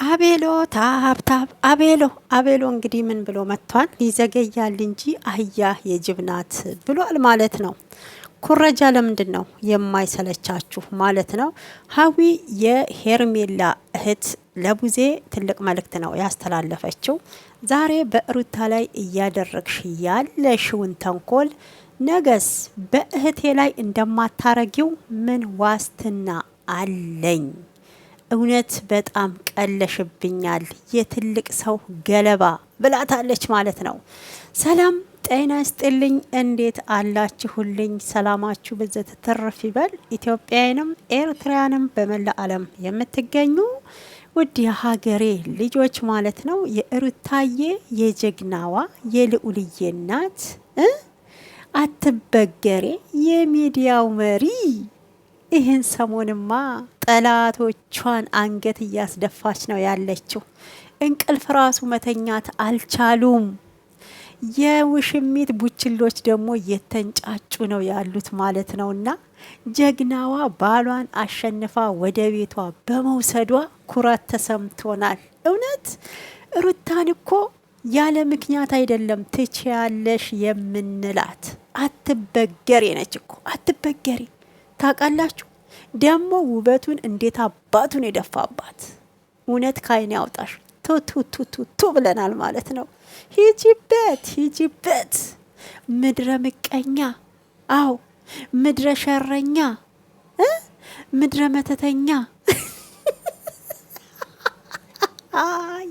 አቤሎ ታብታብ አቤሎ እንግዲህ ምን ብሎ መጥቷል? ይዘገያል እንጂ አህያ የጅብ ናት ብሏል ማለት ነው። ኩረጃ ለምንድን ነው የማይሰለቻችሁ ማለት ነው? ሀዊ የሄርሜላ እህት ለቡዜ ትልቅ መልእክት ነው ያስተላለፈችው። ዛሬ በሩታ ላይ እያደረግሽ ያለሽውን ተንኮል ነገስ በእህቴ ላይ እንደማታረጊው ምን ዋስትና አለኝ? እውነት በጣም ቀለሽብኛል፣ የትልቅ ሰው ገለባ ብላታለች ማለት ነው። ሰላም ጤና ይስጥልኝ፣ እንዴት አላችሁልኝ? ሰላማችሁ በዘት ተረፍ ይበል። ኢትዮጵያውያንም ኤርትራውያንም በመላ ዓለም የምትገኙ ውድ የሀገሬ ልጆች ማለት ነው። የሩታዬ የጀግናዋ የልዑልዬ እናት አትበገሬ የሚዲያው መሪ ይህን ሰሞንማ ጠላቶቿን አንገት እያስደፋች ነው ያለችው። እንቅልፍ ራሱ መተኛት አልቻሉም። የውሽሚት ቡችሎች ደግሞ እየተንጫጩ ነው ያሉት ማለት ነውና ጀግናዋ ባሏን አሸንፋ ወደ ቤቷ በመውሰዷ ኩራት ተሰምቶናል። እውነት ሩታን እኮ ያለ ምክንያት አይደለም ትችያለሽ የምንላት። አትበገሬ ነች እኮ አትበገሬ። ታውቃላችሁ ደግሞ ውበቱን እንዴት አባቱን የደፋባት። እውነት ካይን ያውጣሽ። ቱቱቱቱቱ ብለናል ማለት ነው። ሂጂበት ምድረ ምቀኛ፣ አው ምድረ ሸረኛ፣ ምድረ መተተኛ። አይ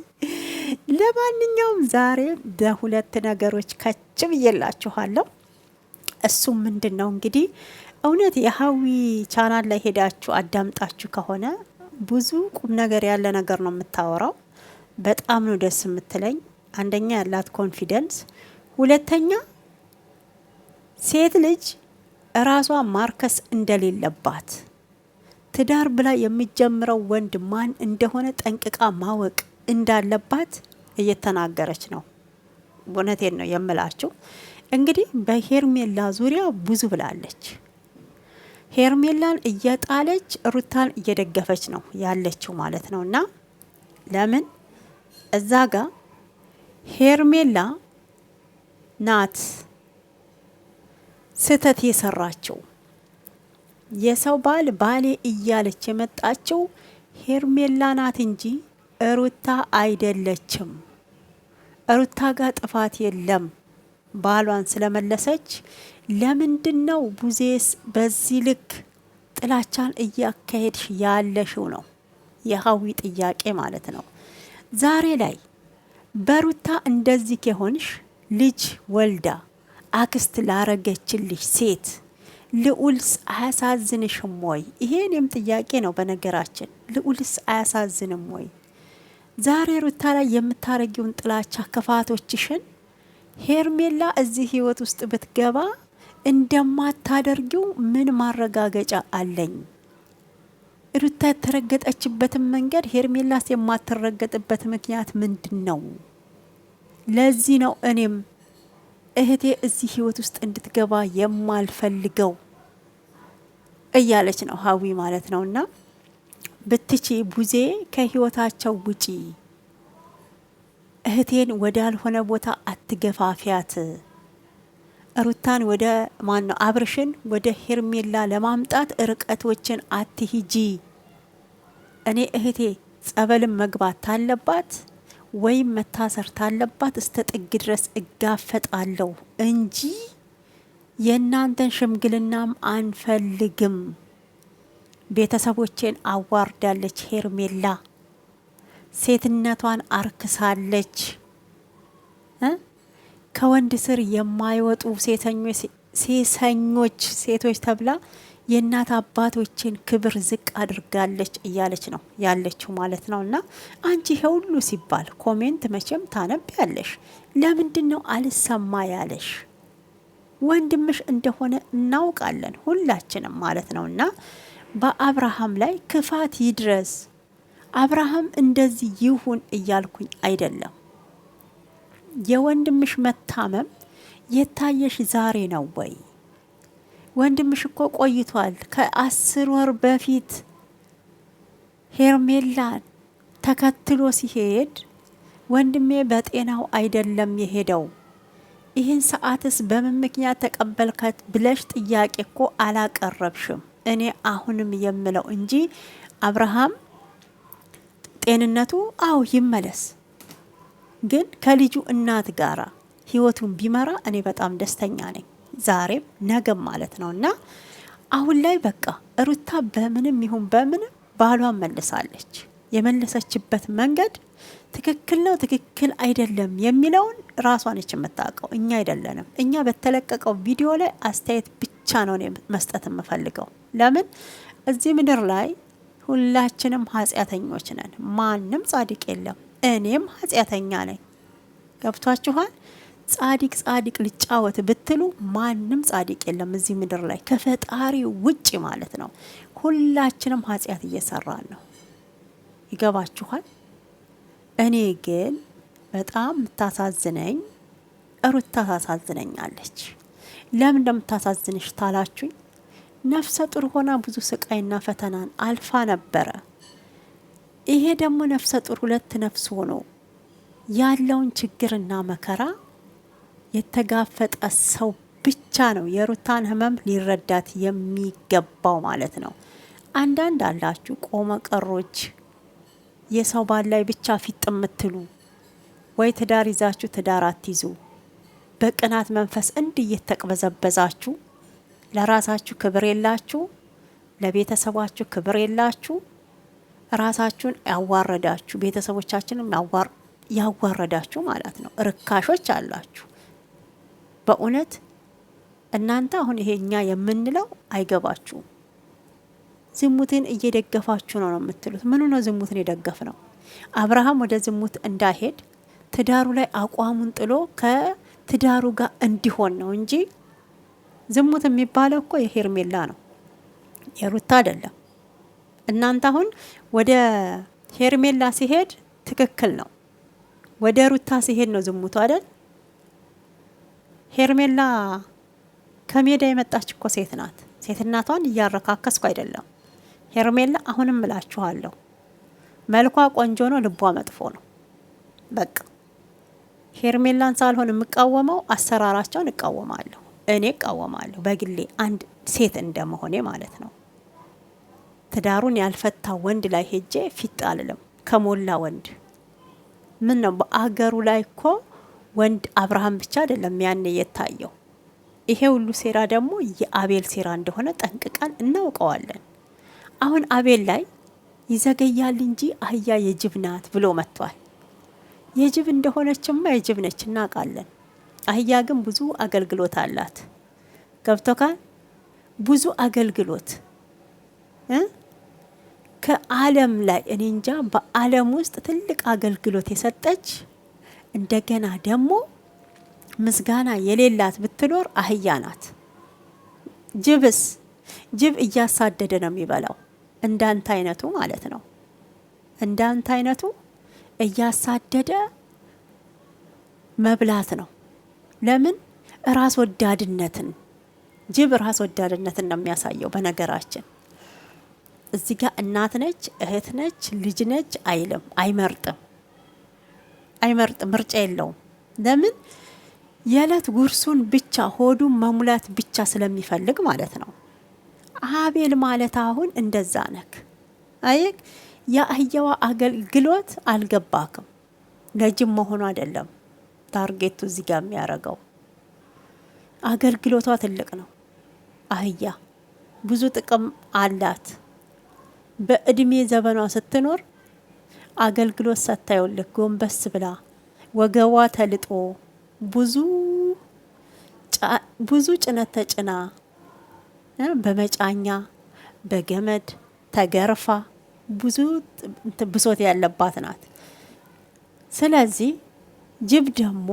ለማንኛውም ዛሬ በሁለት ነገሮች ከች ብዬላችኋለሁ። እሱም ምንድን ነው እንግዲህ እውነት የሀዊ ቻናል ላይ ሄዳችሁ አዳምጣችሁ ከሆነ ብዙ ቁም ነገር ያለ ነገር ነው የምታወራው። በጣም ነው ደስ የምትለኝ። አንደኛ ያላት ኮንፊደንስ፣ ሁለተኛ ሴት ልጅ እራሷ ማርከስ እንደሌለባት፣ ትዳር ብላ የሚጀምረው ወንድ ማን እንደሆነ ጠንቅቃ ማወቅ እንዳለባት እየተናገረች ነው። እውነቴን ነው የምላችሁ። እንግዲህ በሄርሜላ ዙሪያ ብዙ ብላለች። ሄርሜላን እየጣለች ሩታን እየደገፈች ነው ያለችው ማለት ነው። እና ለምን እዛ ጋ ሄርሜላ ናት ስተት የሰራችው። የሰው ባል ባሌ እያለች የመጣችው ሄርሜላ ናት እንጂ ሩታ አይደለችም። ሩታ ጋር ጥፋት የለም። ባሏን ስለመለሰች ለምንድን ነው ቡዜስ በዚህ ልክ ጥላቻን እያካሄድሽ ያለሽው ነው የሀዊ ጥያቄ ማለት ነው። ዛሬ ላይ በሩታ እንደዚህ ከሆንሽ ልጅ ወልዳ አክስት ላረገችልሽ ሴት ልዑልስ አያሳዝንሽም ወይ? ይሄንም ጥያቄ ነው በነገራችን። ልዑልስ አያሳዝንም ወይ? ዛሬ ሩታ ላይ የምታረጊውን ጥላቻ ክፋቶችሽን ሄርሜላ እዚህ ህይወት ውስጥ ብትገባ እንደማታደርጊው ምን ማረጋገጫ አለኝ? ሩታ የተረገጠችበትን መንገድ ሄርሜላስ የማትረገጥበት ምክንያት ምንድን ነው? ለዚህ ነው እኔም እህቴ እዚህ ህይወት ውስጥ እንድትገባ የማልፈልገው እያለች ነው ሀዊ ማለት ነውና ብትቺ ቡዜ ከህይወታቸው ውጪ፣ እህቴን ወዳልሆነ ቦታ አትገፋፊያት። ሩታን ወደ ማነው አብርሽን ወደ ሄርሜላ ለማምጣት ርቀቶችን አትሂጂ። እኔ እህቴ ጸበልን መግባት ታለባት ወይም መታሰር ታለባት እስተ ጥግ ድረስ እጋፈጣለሁ እንጂ የእናንተን ሽምግልናም አንፈልግም። ቤተሰቦቼን አዋርዳለች ሄርሜላ፣ ሴትነቷን አርክሳለች። ከወንድ ስር የማይወጡ ሴሰኞች ሴቶች ተብላ የእናት አባቶችን ክብር ዝቅ አድርጋለች እያለች ነው ያለችው ማለት ነው። እና አንቺ ሁሉ ሲባል ኮሜንት መቼም ታነብ ያለሽ ለምንድን ነው አልሰማ ያለሽ? ወንድምሽ እንደሆነ እናውቃለን ሁላችንም ማለት ነው። እና በአብርሃም ላይ ክፋት ይድረስ፣ አብርሃም እንደዚህ ይሁን እያልኩኝ አይደለም። የወንድምሽ መታመም የታየሽ ዛሬ ነው ወይ? ወንድምሽ እኮ ቆይቷል። ከ10 ወር በፊት ሄርሜላን ተከትሎ ሲሄድ ወንድሜ በጤናው አይደለም የሄደው፣ ይህን ሰዓትስ በምን ምክንያት ተቀበልከት ብለሽ ጥያቄ እኮ አላቀረብሽም። እኔ አሁንም የምለው እንጂ አብርሃም ጤንነቱ አው ይመለስ፣ ግን ከልጁ እናት ጋራ ህይወቱን ቢመራ እኔ በጣም ደስተኛ ነኝ፣ ዛሬም ነገም ማለት ነው። እና አሁን ላይ በቃ ሩታ በምንም ይሁን በምንም ባሏን መልሳለች። የመለሰችበት መንገድ ትክክል ነው ትክክል አይደለም የሚለውን ራሷ ነች የምታውቀው፣ እኛ አይደለንም። እኛ በተለቀቀው ቪዲዮ ላይ አስተያየት ብቻ ነው መስጠት የምፈልገው። ለምን እዚህ ምድር ላይ ሁላችንም ኃጢአተኞች ነን፣ ማንም ጻድቅ የለም። እኔም ኃጢአተኛ ነኝ። ገብቷችኋል? ጻድቅ ልጫወት ብትሉ ማንም ጻድቅ የለም እዚህ ምድር ላይ ከፈጣሪ ውጪ ማለት ነው። ሁላችንም ኃጢአት እየሰራን ነው። ይገባችኋል? እኔ ግን በጣም የምታሳዝነኝ ሩታ ታሳዝነኛለች። ለምን እንደምታሳዝንሽ ታላችሁኝ? ነፍሰ ጡር ሆና ብዙ ስቃይና ፈተናን አልፋ ነበረ። ይሄ ደግሞ ነፍሰ ጡር ሁለት ነፍስ ሆኖ ያለውን ችግርና መከራ የተጋፈጠ ሰው ብቻ ነው የሩታን ህመም ሊረዳት የሚገባው ማለት ነው። አንዳንድ አላችሁ ቆመ ቀሮች፣ የሰው ባል ላይ ብቻ ፊት የምትሉ ወይ ትዳር ይዛችሁ ትዳር አትይዙ፣ በቅናት መንፈስ እንዲህ እየተቅበዘበዛችሁ ለራሳችሁ ክብር የላችሁ፣ ለቤተሰባችሁ ክብር የላችሁ፣ ራሳችሁን ያዋረዳችሁ ቤተሰቦቻችንን ያዋረዳችሁ ማለት ነው። ርካሾች አላችሁ በእውነት እናንተ። አሁን ይሄ እኛ የምንለው አይገባችሁም። ዝሙትን እየደገፋችሁ ነው የምትሉት። ምኑ ነው ዝሙትን የደገፍ ነው? አብርሃም ወደ ዝሙት እንዳይሄድ ትዳሩ ላይ አቋሙን ጥሎ ከትዳሩ ጋር እንዲሆን ነው እንጂ ዝሙት የሚባለው እኮ የሄርሜላ ነው የሩታ አይደለም። እናንተ አሁን ወደ ሄርሜላ ሲሄድ ትክክል ነው፣ ወደ ሩታ ሲሄድ ነው ዝሙቱ አይደል? ሄርሜላ ከሜዳ የመጣች እኮ ሴት ናት። ሴትናቷን እያረካከስኩ አይደለም። ሄርሜላ አሁንም እላችኋለሁ መልኳ ቆንጆ ነው፣ ልቧ መጥፎ ነው። በቃ ሄርሜላን ሳልሆን የምቃወመው አሰራራቸውን እቃወማለሁ። እኔ እቃወማለሁ በግሌ አንድ ሴት እንደመሆኔ ማለት ነው። ትዳሩን ያልፈታ ወንድ ላይ ሄጄ ፊት አልልም። ከሞላ ወንድ ምን ነው በአገሩ ላይ እኮ ወንድ አብርሃም ብቻ አይደለም ያኔ የታየው። ይሄ ሁሉ ሴራ ደግሞ የአቤል ሴራ እንደሆነ ጠንቅቀን እናውቀዋለን። አሁን አቤል ላይ ይዘገያል እንጂ አህያ የጅብ ናት ብሎ መጥቷል። የጅብ እንደሆነችማ የጅብ ነች እናውቃለን። አህያ ግን ብዙ አገልግሎት አላት። ገብቶካል? ብዙ አገልግሎት ከዓለም ላይ እኔ እንጃ በዓለም ውስጥ ትልቅ አገልግሎት የሰጠች እንደገና ደግሞ ምስጋና የሌላት ብትኖር አህያ ናት። ጅብስ ጅብ እያሳደደ ነው የሚበላው፣ እንዳንተ አይነቱ ማለት ነው። እንዳንተ አይነቱ እያሳደደ መብላት ነው። ለምን? ራስ ወዳድነትን። ጅብ ራስ ወዳድነትን ነው የሚያሳየው። በነገራችን እዚህ ጋር እናት ነች፣ እህት ነች፣ ልጅ ነች አይልም። አይመርጥም፣ ምርጫ የለውም። ለምን? የዕለት ጉርሱን ብቻ ሆዱን መሙላት ብቻ ስለሚፈልግ ማለት ነው። አቤል ማለት አሁን እንደዛ ነክ። አየክ? የአህያዋ አገልግሎት አልገባክም። ለጅብ መሆኑ አይደለም ታርጌቱ እዚህ ጋር የሚያረገው። አገልግሎቷ ትልቅ ነው። አህያ ብዙ ጥቅም አላት። በእድሜ ዘመኗ ስትኖር አገልግሎት ሰታየውልክ ጎንበስ ብላ ወገቧ ተልጦ ብዙ ጭነት ተጭና በመጫኛ በገመድ ተገርፋ ብዙ ብሶት ያለባት ናት። ስለዚህ ጅብ ደግሞ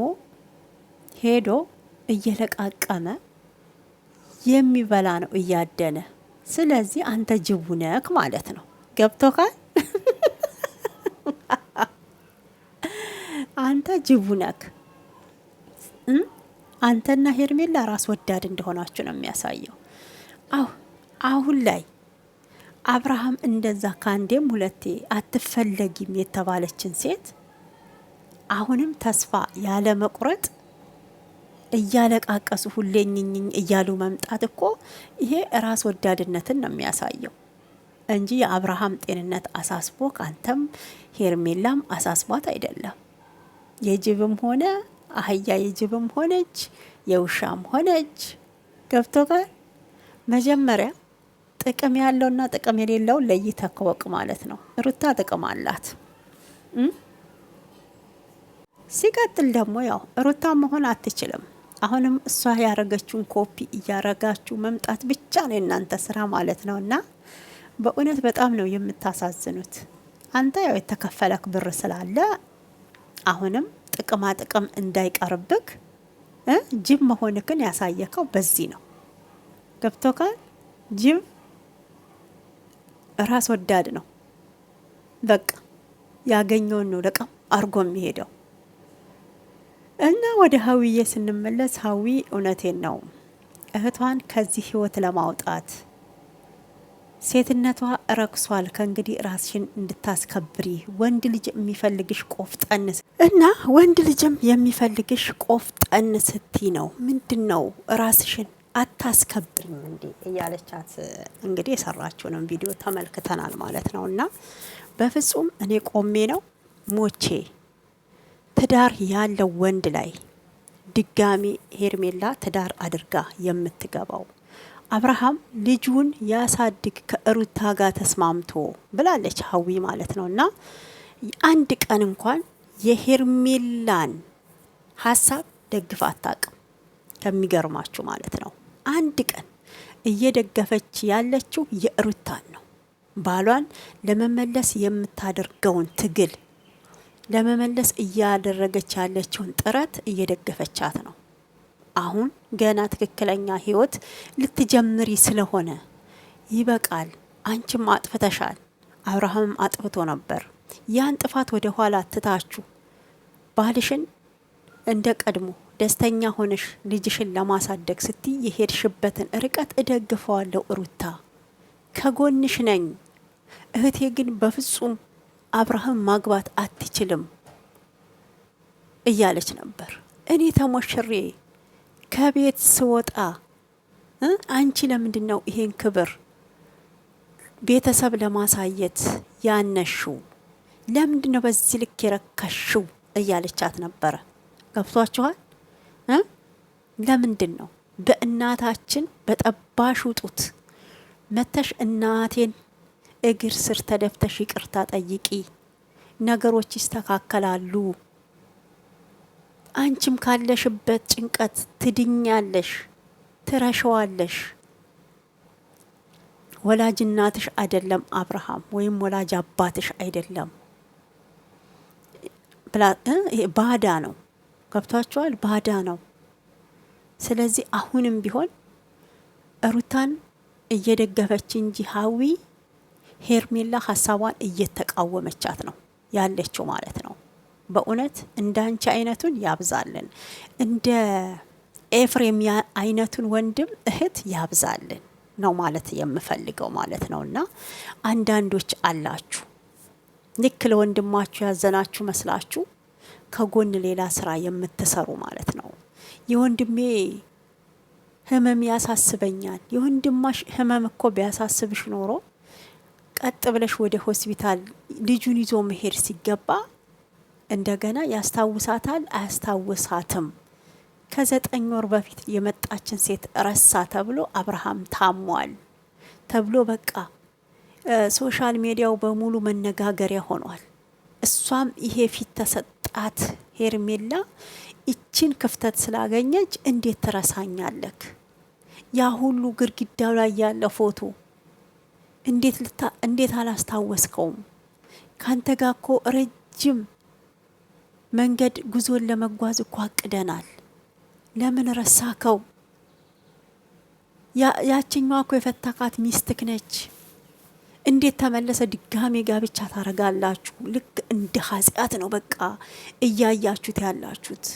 ሄዶ እየለቃቀመ የሚበላ ነው እያደነ። ስለዚህ አንተ ጅቡ ነክ ማለት ነው። ገብቶካል? አንተ ጅቡ ነክ። አንተና ሄርሜላ ራስ ወዳድ እንደሆናችሁ ነው የሚያሳየው። አሁን ላይ አብርሃም እንደዛ ካንዴም ሁለቴ አትፈለጊም የተባለችን ሴት አሁንም ተስፋ ያለ መቁረጥ እያለቃቀሱ ሁሌ ኝኝኝ እያሉ መምጣት እኮ ይሄ ራስ ወዳድነትን ነው የሚያሳየው እንጂ የአብርሃም ጤንነት አሳስቦ ካንተም ሄርሜላም አሳስቧት አይደለም። የጅብም ሆነ አህያ የጅብም ሆነች የውሻም ሆነች ገብቶ ጋር መጀመሪያ ጥቅም ያለውና ጥቅም የሌለው ለይተህ ከወቅ ማለት ነው። ሩታ ጥቅም አላት። ሲቀጥል ደግሞ ያው ሩታ መሆን አትችልም። አሁንም እሷ ያረገችውን ኮፒ እያረጋችሁ መምጣት ብቻ ነው የእናንተ ስራ ማለት ነው። እና በእውነት በጣም ነው የምታሳዝኑት። አንተ ያው የተከፈለክ ብር ስላለ አሁንም ጥቅማ ጥቅም እንዳይቀርብክ ጅብ መሆንክን ያሳየከው በዚህ ነው። ገብቶካል? ጅብ ራስ ወዳድ ነው። በቃ ያገኘውን ነው ለቀም አርጎ የሚሄደው። እና ወደ ሀዊዬ ስንመለስ ሀዊ እውነቴን ነው እህቷን ከዚህ ህይወት ለማውጣት ሴትነቷ ረክሷል። ከእንግዲህ ራስሽን እንድታስከብሪ ወንድ ልጅ የሚፈልግሽ ቆፍጠን እና ወንድ ልጅም የሚፈልግሽ ቆፍጠን ስቲ ነው። ምንድን ነው ራስሽን አታስከብሪም እንዴ እያለቻት እንግዲህ የሰራችውንም ቪዲዮ ተመልክተናል ማለት ነው። እና በፍጹም እኔ ቆሜ ነው ሞቼ ትዳር ያለው ወንድ ላይ ድጋሚ ሄርሜላ ትዳር አድርጋ የምትገባው አብርሃም ልጁን ያሳድግ ከሩታ ጋር ተስማምቶ ብላለች ሀዊ ማለት ነው። እና አንድ ቀን እንኳን የሄርሜላን ሀሳብ ደግፋ አታውቅም ከሚገርማችሁ ማለት ነው። አንድ ቀን እየደገፈች ያለችው የሩታን ነው። ባሏን ለመመለስ የምታደርገውን ትግል ለመመለስ እያደረገች ያለችውን ጥረት እየደገፈቻት ነው። አሁን ገና ትክክለኛ ህይወት ልትጀምሪ ስለሆነ ይበቃል። አንቺም አጥፍተሻል፣ አብርሃምም አጥፍቶ ነበር። ያን ጥፋት ወደ ኋላ ትታችሁ ባልሽን እንደ ቀድሞ ደስተኛ ሆነሽ ልጅሽን ለማሳደግ ስትይ የሄድሽበትን ርቀት እደግፈዋለሁ። ሩታ ከጎንሽ ነኝ። እህቴ ግን በፍጹም አብርሃም ማግባት አትችልም እያለች ነበር። እኔ ተሞሽሬ ከቤት ስወጣ አንቺ ለምንድን ነው ይሄን ክብር ቤተሰብ ለማሳየት ያነሽው? ለምንድን ነው በዚህ ልክ የረከሽው? እያለቻት ነበረ። ገብቷችኋል? ለምንድን ነው በእናታችን በጠባሹ ጡት መተሽ እናቴን እግር ስር ተደፍተሽ ይቅርታ ጠይቂ፣ ነገሮች ይስተካከላሉ፣ አንቺም ካለሽበት ጭንቀት ትድኛለሽ፣ ትረሸዋለሽ። ወላጅ እናትሽ አይደለም አብርሃም ወይም ወላጅ አባትሽ አይደለም፣ ባዳ ነው። ገብቷችኋል? ባዳ ነው። ስለዚህ አሁንም ቢሆን ሩታን እየደገፈች እንጂ ሀዊ ሄርሜላ ሀሳቧን እየተቃወመቻት ነው ያለችው ማለት ነው። በእውነት እንዳንቺ አይነቱን ያብዛልን፣ እንደ ኤፍሬም አይነቱን ወንድም እህት ያብዛልን ነው ማለት የምፈልገው ማለት ነው። እና አንዳንዶች አላችሁ ልክ ለወንድማችሁ ያዘናችሁ መስላችሁ ከጎን ሌላ ስራ የምትሰሩ ማለት ነው። የወንድሜ ህመም ያሳስበኛል። የወንድማሽ ህመም እኮ ቢያሳስብሽ ኖሮ ቀጥ ብለሽ ወደ ሆስፒታል ልጁን ይዞ መሄድ ሲገባ እንደገና ያስታውሳታል አያስታውሳትም? ከ9 ወር በፊት የመጣችን ሴት ረሳ ተብሎ አብርሃም ታሟል ተብሎ በቃ ሶሻል ሚዲያው በሙሉ መነጋገሪያ ሆኗል። እሷም ይሄ ፊት ተሰጣት። ሄርሜላ ይችን ክፍተት ስላገኘች እንዴት ትረሳኛለክ? ያ ሁሉ ግድግዳው ላይ ያለ ፎቶ እንዴት አላስታወስከውም? ካንተ ጋር እኮ ረጅም መንገድ ጉዞን ለመጓዝ እኮ አቅደናል። ለምን ረሳከው? ያችኛዋ እኮ የፈታካት ሚስትክ ነች። እንዴት ተመለሰ ድጋሜ ጋብቻ ታረጋላችሁ? ልክ እንደ ኃጢአት ነው በቃ እያያችሁት ያላችሁት።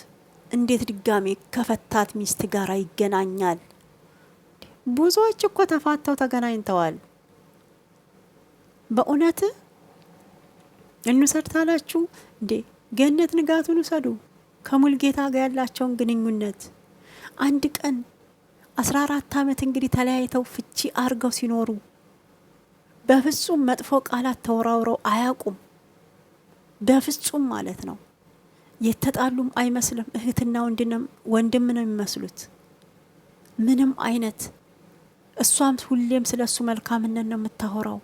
እንዴት ድጋሜ ከፈታት ሚስት ጋር ይገናኛል? ብዙዎች እኮ ተፋተው ተገናኝተዋል። በእውነት እንውሰድ ታላችሁ እንዴ? ገነት ንጋቱን ውሰዱ። ከሙልጌታ ጋር ያላቸውን ግንኙነት አንድ ቀን 14 ዓመት እንግዲህ ተለያይተው ፍቺ አርገው ሲኖሩ በፍጹም መጥፎ ቃላት ተወራውረው አያውቁም። በፍጹም ማለት ነው። የተጣሉም አይመስልም። እህትና ወንድም ነው የሚመስሉት። ምንም አይነት እሷም ሁሌም ስለሱ መልካምነት ነው የምታወራው።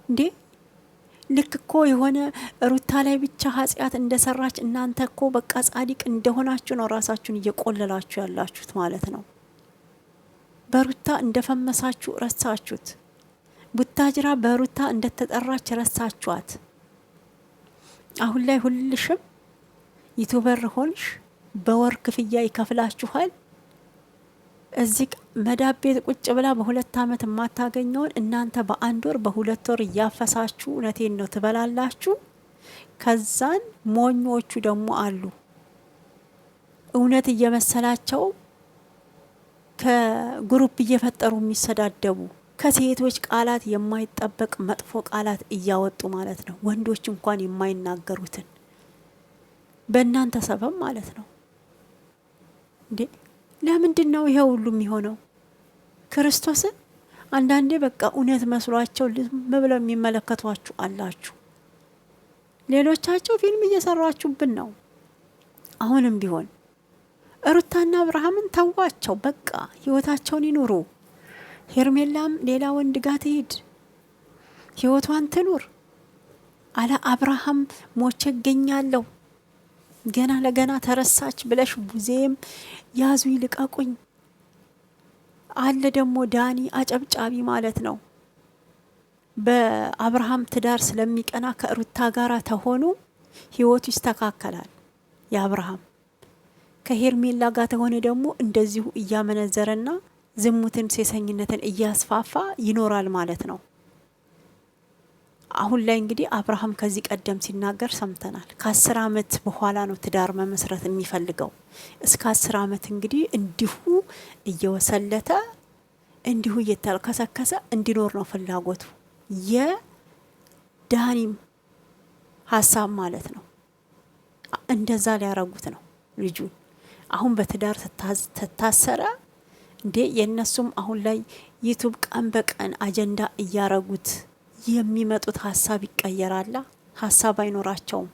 እንዴ ልክ እኮ የሆነ ሩታ ላይ ብቻ ኃጢአት እንደሰራች እናንተ እኮ በቃ ጻድቅ እንደሆናችሁ ነው ራሳችሁን እየቆለላችሁ ያላችሁት ማለት ነው። በሩታ እንደፈመሳችሁ ረሳችሁት። ቡታጅራ በሩታ እንደተጠራች ረሳችኋት። አሁን ላይ ሁልሽም ዩቲዩበር ሆንሽ፣ በወር ክፍያ ይከፍላችኋል። እዚህ መዳብ ቤት ቁጭ ብላ በ2 ዓመት የማታገኘውን እናንተ በ1 ወር በ2 ወር እያፈሳችሁ እውነቴን ነው ትበላላችሁ። ከዛን ሞኞቹ ደግሞ አሉ እውነት እየመሰላቸው ከግሩፕ እየፈጠሩ የሚሰዳደቡ ከሴቶች ቃላት የማይጠበቅ መጥፎ ቃላት እያወጡ ማለት ነው። ወንዶች እንኳን የማይናገሩትን በእናንተ ሰበብ ማለት ነው። እንዴ ለምንድን ነው ይሄ ሁሉ የሚሆነው? ክርስቶስን አንዳንዴ በቃ እውነት መስሏቸው ዝም ብለው የሚመለከቷችሁ አላችሁ። ሌሎቻቸው ፊልም እየሰራችሁብን ነው። አሁንም ቢሆን ሩታና አብርሃምን ተዋቸው፣ በቃ ህይወታቸውን ይኑሩ። ሄርሜላም ሌላ ወንድ ጋር ትሄድ፣ ህይወቷን ትኑር። አለ አብርሃም ሞቼ እገኛለሁ ገና ለገና ተረሳች ብለሽ ቡዜም ያዙ ይልቀቁኝ አለ። ደግሞ ዳኒ አጨብጫቢ ማለት ነው። በአብርሃም ትዳር ስለሚቀና ከሩታ ጋራ ተሆኑ ህይወቱ ይስተካከላል። የአብርሃም ከሄርሜላ ጋር ተሆነ ደግሞ እንደዚሁ እያመነዘረና ዝሙትን ሴሰኝነትን እያስፋፋ ይኖራል ማለት ነው። አሁን ላይ እንግዲህ አብርሃም ከዚህ ቀደም ሲናገር ሰምተናል። ከ10 ዓመት በኋላ ነው ትዳር መመስረት የሚፈልገው። እስከ 10 ዓመት እንግዲህ እንዲሁ እየወሰለተ እንዲሁ እየተልከሰከሰ እንዲኖር ነው ፍላጎቱ። የዳኒም ሀሳብ ማለት ነው። እንደዛ ሊያረጉት ነው ልጁን። አሁን በትዳር ተታሰረ እንዴ? የነሱም አሁን ላይ ዩቲዩብ ቀን በቀን አጀንዳ እያረጉት የሚመጡት ሀሳብ ይቀየራላ። ሀሳብ አይኖራቸውም።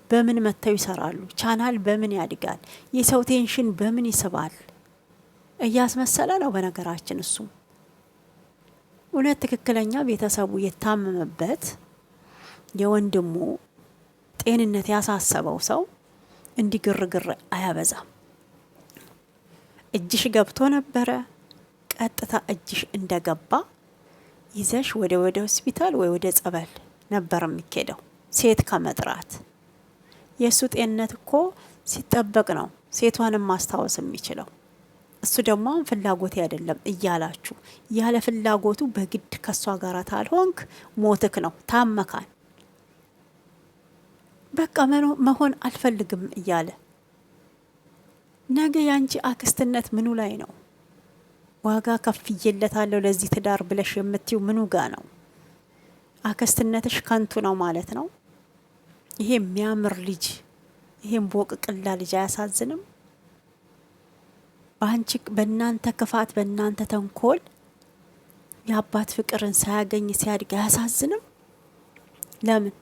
በምን መተው ይሰራሉ? ቻናል በምን ያድጋል? የሰው ቴንሽን በምን ይስባል? እያስመሰለ ነው። በነገራችን እሱ እውነት ትክክለኛ ቤተሰቡ የታመመበት የወንድሙ ጤንነት ያሳሰበው ሰው እንዲግርግር አያበዛም። እጅሽ ገብቶ ነበረ፣ ቀጥታ እጅሽ እንደገባ ይዘሽ ወደ ሆስፒታል ወይ ወደ ጸበል ነበር የሚኬደው፣ ሴት ከመጥራት። የእሱ ጤንነት እኮ ሲጠበቅ ነው ሴቷንም ማስታወስ የሚችለው። እሱ ደግሞ ፍላጎት አይደለም እያላችሁ ያለ ፍላጎቱ በግድ ከሷ ጋር ታልሆንክ ሞትክ ነው፣ ታመካን። በቃ መሆን አልፈልግም እያለ ነገ ያንቺ አክስትነት ምኑ ላይ ነው? ዋጋ ከፍዬለታለሁ ለዚህ ትዳር ብለሽ የምትይው ምኑ ጋ ነው? አክስትነትሽ ከንቱ ነው ማለት ነው። ይሄ የሚያምር ልጅ፣ ይሄም ቦቅቅላ ልጅ አያሳዝንም? በእናንተ ክፋት፣ በእናንተ ተንኮል የአባት ፍቅርን ሳያገኝ ሲያድግ አያሳዝንም? ለምን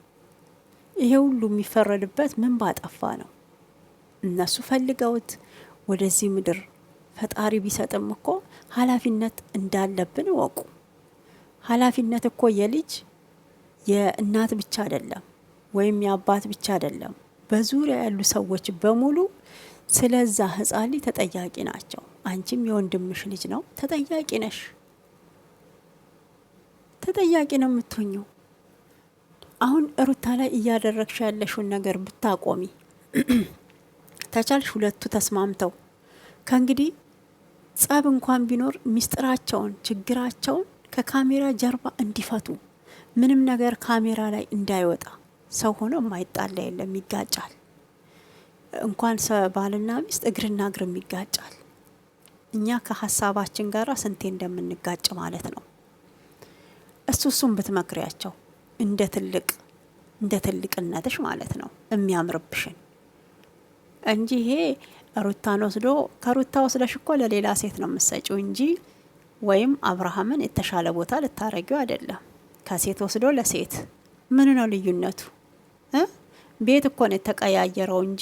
ይሄ ሁሉ የሚፈረድበት ምን ባጠፋ ነው? እነሱ ፈልገውት ወደዚህ ምድር ፈጣሪ ቢሰጥም እኮ ኃላፊነት እንዳለብን ወቁ። ኃላፊነት እኮ የልጅ የእናት ብቻ አይደለም፣ ወይም የአባት ብቻ አይደለም። በዙሪያ ያሉ ሰዎች በሙሉ ስለዛ ህፃን ልጅ ተጠያቂ ናቸው። አንቺም የወንድምሽ ልጅ ነው፣ ተጠያቂ ነሽ። ተጠያቂ ነው የምትሆኘው። አሁን ሩታ ላይ እያደረግሽ ያለሽውን ነገር ብታቆሚ ተቻልሽ። ሁለቱ ተስማምተው ከእንግዲህ ጸብ እንኳን ቢኖር ሚስጥራቸውን፣ ችግራቸውን ከካሜራ ጀርባ እንዲፈቱ፣ ምንም ነገር ካሜራ ላይ እንዳይወጣ። ሰው ሆኖ የማይጣላ የለም፣ ይጋጫል። እንኳን ባልና ሚስት እግርና እግርም ይጋጫል። እኛ ከሀሳባችን ጋር ስንቴ እንደምንጋጭ ማለት ነው። እሱን ብትመክሪያቸው እንደ ትልቅነትሽ ማለት ነው የሚያምርብሽን እንጂ ይሄ ሩታን ወስዶ ከሩታ ወስደሽ እኮ ለሌላ ሴት ነው የምትሰጪው እንጂ ወይም አብርሃምን የተሻለ ቦታ ልታረጊው አይደለም። ከሴት ወስዶ ለሴት ምን ነው ልዩነቱ? ቤት እኮ ነው የተቀያየረው እንጂ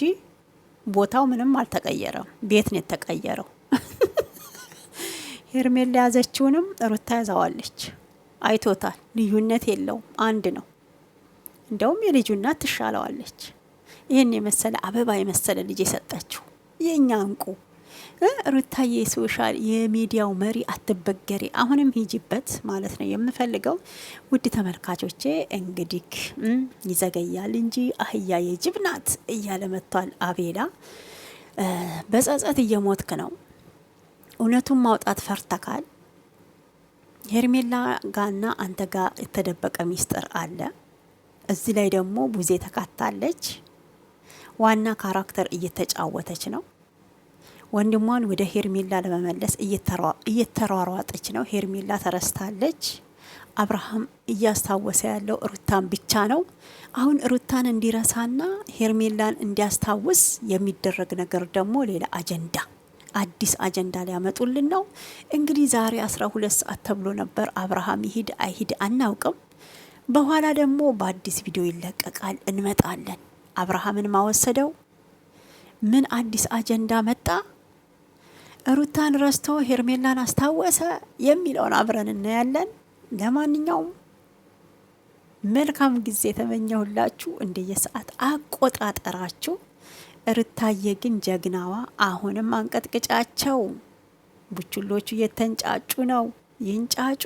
ቦታው ምንም አልተቀየረም። ቤት ነው የተቀየረው። ሄርሜላ ያዘችውንም ሩታ ያዛዋለች። አይቶታል። ልዩነት የለውም፣ አንድ ነው። እንደውም የልጁ እናት ትሻለዋለች። ይህን የመሰለ አበባ የመሰለ ልጅ የሰጠችው የእኛ እንቁ ሩታዬ፣ ሶሻል የሚዲያው መሪ አትበገሬ። አሁንም ሂጂበት ማለት ነው የምፈልገው። ውድ ተመልካቾቼ እንግዲህ ይዘገያል እንጂ አህያ የጅብ ናት እያለ መጥቷል አቤላ። በጸጸት እየሞትክ ነው። እውነቱን ማውጣት ፈርተካል። ሄርሜላ ጋና አንተ ጋር የተደበቀ ሚስጥር አለ። እዚህ ላይ ደግሞ ቡዜ ተካታለች። ዋና ካራክተር እየተጫወተች ነው። ወንድሟን ወደ ሄርሜላ ለመመለስ እየተሯሯጠች ነው። ሄርሜላ ተረስታለች። አብርሃም እያስታወሰ ያለው ሩታን ብቻ ነው። አሁን ሩታን እንዲረሳና ሄርሜላን እንዲያስታውስ የሚደረግ ነገር ደግሞ ሌላ አጀንዳ፣ አዲስ አጀንዳ ሊያመጡልን ነው። እንግዲህ ዛሬ 12 ሰዓት ተብሎ ነበር። አብርሃም ይሂድ አይሂድ አናውቅም። በኋላ ደግሞ በአዲስ ቪዲዮ ይለቀቃል፣ እንመጣለን። አብርሃምን ማወሰደው ምን አዲስ አጀንዳ መጣ? ሩታን ረስቶ ሄርሜላን አስታወሰ የሚለውን አብረን እናያለን። ለማንኛውም መልካም ጊዜ ተመኘሁላችሁ እንደየሰዓት አቆጣጠራችሁ። ሩታዬ ግን ጀግናዋ አሁንም አንቀጥቅጫቸው። ቡችሎቹ እየተንጫጩ ነው። ይንጫጩ።